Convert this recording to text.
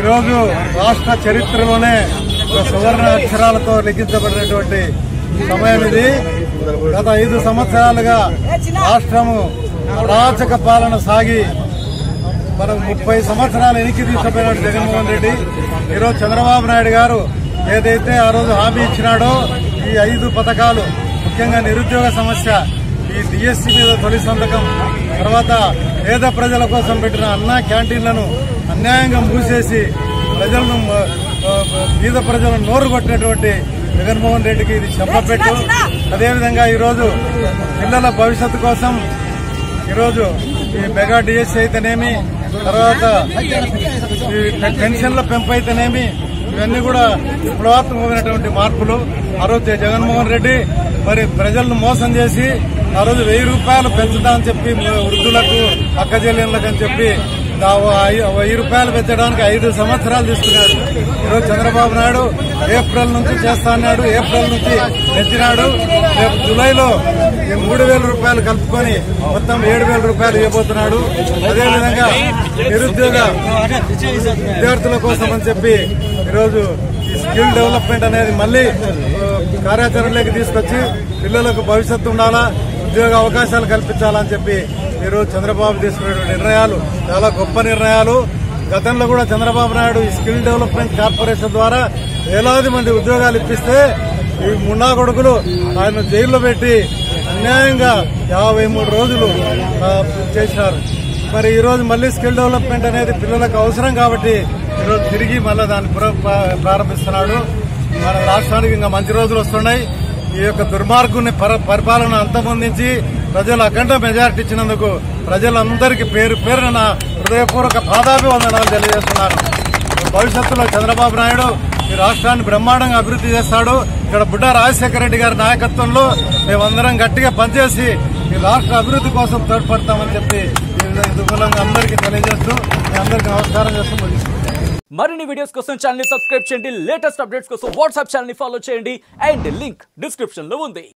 ఈరోజు రాష్ట్ర చరిత్రలోనే సువర్ణ అక్షరాలతో లిఖించబడినటువంటి సమయం ఇది. గత 5 సంవత్సరాలుగా రాష్ట్రము అరాచక పాలన సాగి మనం 30 సంవత్సరాలు వెనక్కి తీసుకుపోయిన జగన్మోహన్ రెడ్డి ఈరోజు చంద్రబాబు నాయుడు గారు ఏదైతే ఆ రోజు హామీ ఇచ్చినాడో ఈ 5 పథకాలు, ముఖ్యంగా నిరుద్యోగ సమస్య, ఈ డిఎస్సీ మీద తొలి సంతకం, తర్వాత పేద ప్రజల కోసం పెట్టిన అన్నా క్యాంటీన్లను అన్యాయంగా మూసేసి ప్రజలను పేద ప్రజలను నోరు కొట్టినటువంటి జగన్మోహన్ రెడ్డికి ఇది చెప్పపెట్టు. అదేవిధంగా ఈరోజు పిల్లల భవిష్యత్తు కోసం ఈరోజు ఈ మెగా డిఎస్సీ అయితేనేమి, తర్వాత ఈ పెన్షన్ల పెంపు అయితేనేమి, ఇవన్నీ కూడా విప్లవాత్మకమైనటువంటి మార్పులు. ఆ రోజు జగన్మోహన్ రెడ్డి మరి ప్రజలను మోసం చేసి ఆ రోజు 1000 రూపాయలు పెంచుతామని చెప్పి వృద్ధులకు, అక్కచెల్లెళ్లకు అని చెప్పి 1000 రూపాయలు పెంచడానికి 5 సంవత్సరాలు తీసుకున్నాడు. ఈరోజు చంద్రబాబు నాయుడు ఏప్రిల్ నుంచి చేస్తా అన్నాడు, ఏప్రిల్ నుంచి పెంచినాడు. రేపు జూలైలో 3000 రూపాయలు కలుపుకొని మొత్తం 7000 రూపాయలు ఇవ్వబోతున్నాడు. అదేవిధంగా నిరుద్యోగ విద్యార్థుల కోసం అని చెప్పి ఈరోజు ఈ స్కిల్ డెవలప్మెంట్ అనేది మళ్లీ కార్యాచరణలోకి తీసుకొచ్చి పిల్లలకు భవిష్యత్తు ఉండాలా, ఉద్యోగ అవకాశాలు కల్పించాలని చెప్పి ఈరోజు చంద్రబాబు తీసుకునే నిర్ణయాలు చాలా గొప్ప నిర్ణయాలు. గతంలో కూడా చంద్రబాబు నాయుడు ఈ స్కిల్ డెవలప్మెంట్ కార్పొరేషన్ ద్వారా వేలాది మంది ఉద్యోగాలు ఇప్పిస్తే ఈ మున్నా కొడుకులు ఆయన జైల్లో పెట్టి అన్యాయంగా 53 రోజులు చేశారు. మరి ఈరోజు మళ్లీ స్కిల్ డెవలప్మెంట్ అనేది పిల్లలకు అవసరం కాబట్టి ఈరోజు తిరిగి మళ్ళీ దాన్ని ప్రారంభిస్తున్నాడు. మన రాష్ట్రానికి ఇంకా మంచి రోజులు వస్తున్నాయి. ఈ యొక్క దుర్మార్గుని పరిపాలన అంతమొందించి ప్రజలు అఖండ మెజారిటీ ఇచ్చినందుకు ప్రజలందరికీ పేరు పేరున హృదయపూర్వక పాదాభివందనాలు తెలియజేస్తున్నాను. భవిష్యత్తులో చంద్రబాబు నాయుడు ఈ రాష్ట్రాన్ని బ్రహ్మాండంగా అభివృద్ధి చేస్తాడు. ఇక్కడ బుడ్డా రాజశేఖర రెడ్డి గారి నాయకత్వంలో మేమందరం గట్టిగా పనిచేసి ఈ రాష్ట్ర అభివృద్ధి కోసం తోడ్పడతామని చెప్పి మూలంగా అందరికీ తెలియజేస్తూ మీ అందరికీ నమస్కారం చేస్తూ ముగిస్తున్నాను. మరిన్ని వీడియోస్ కోసం ఛానల్ ని సబ్స్క్రైబ్ చేయండి. లేటెస్ట్ అప్డేట్స్ కోసం వాట్సాప్ ఛానల్ ని ఫాలో చేయండి. అండ్ లింక్ డిస్క్రిప్షన్ లో ఉంది.